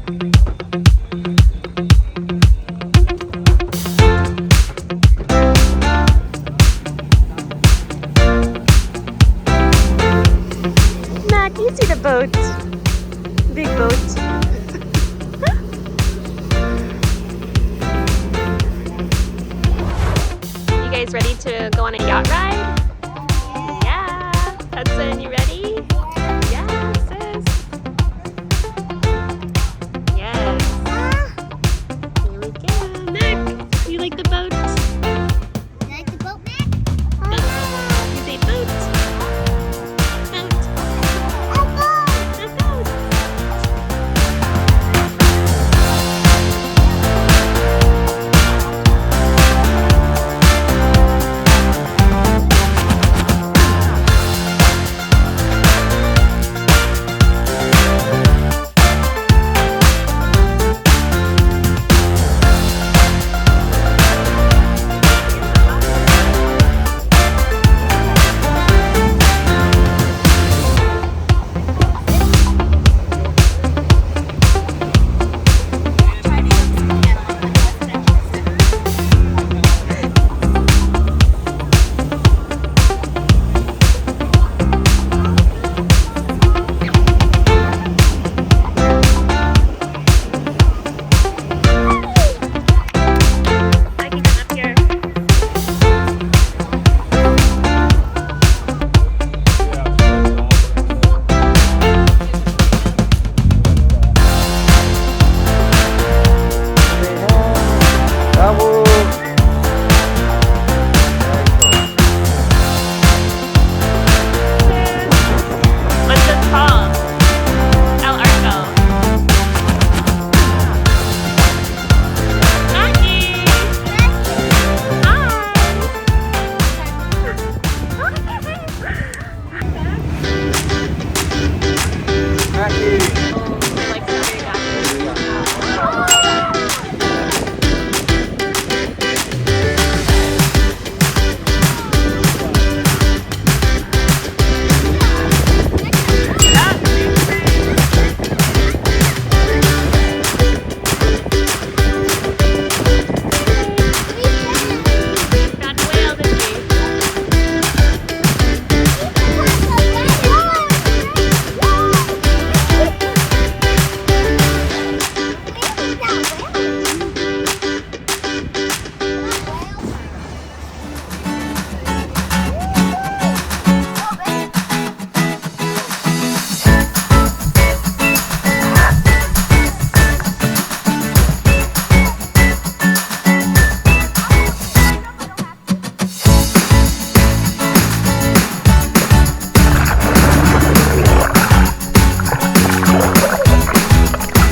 Mac, you see the boat. Big boat. You guys ready to go on a yacht ride? Yeah. Hudson, you ready? Yeah, sis. Yes. Here we go. Mac, you like the boat? You like the boat, Mac? You say boat. Boat. A boat. Cabo. What's this called? El Arco. Maggie! Mackie. Hi! Like very active. Found a whale, didn't we?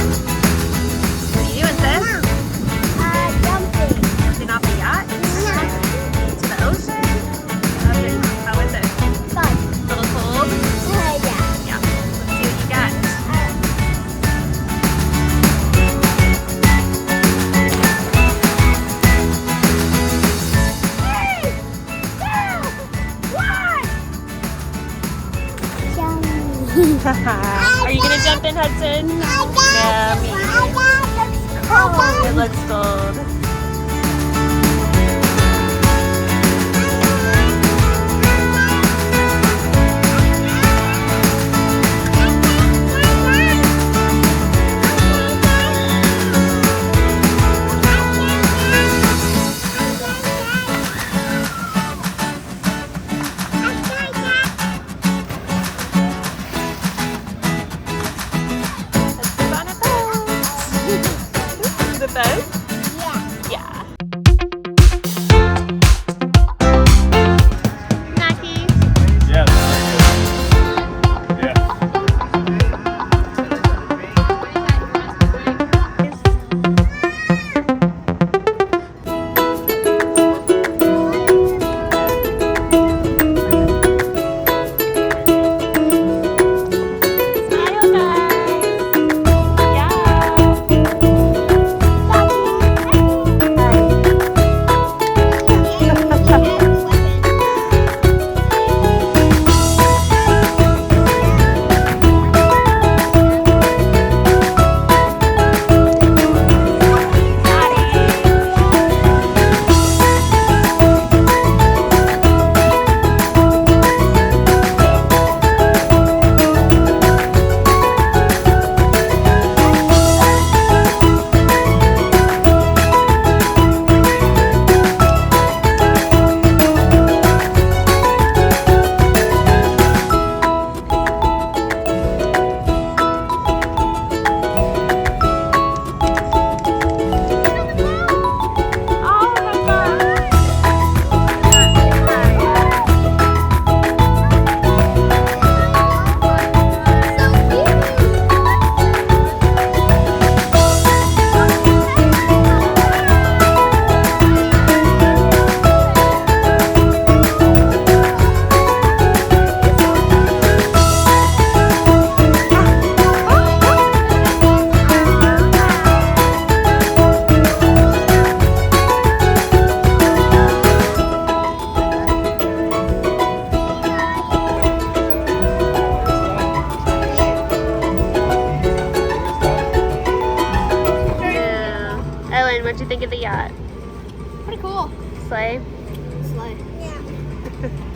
What are you doing, sis? Jumping off the yacht? To the ocean? Okay. How is it? A little cold? Yeah. Let's see what you got. Are you gonna jump in, Hudson? Yeah, me. Oh, it looks cold. Let's go on a boat. The boat? Yeah. yacht. Pretty cool. Slay. Slide. Yeah.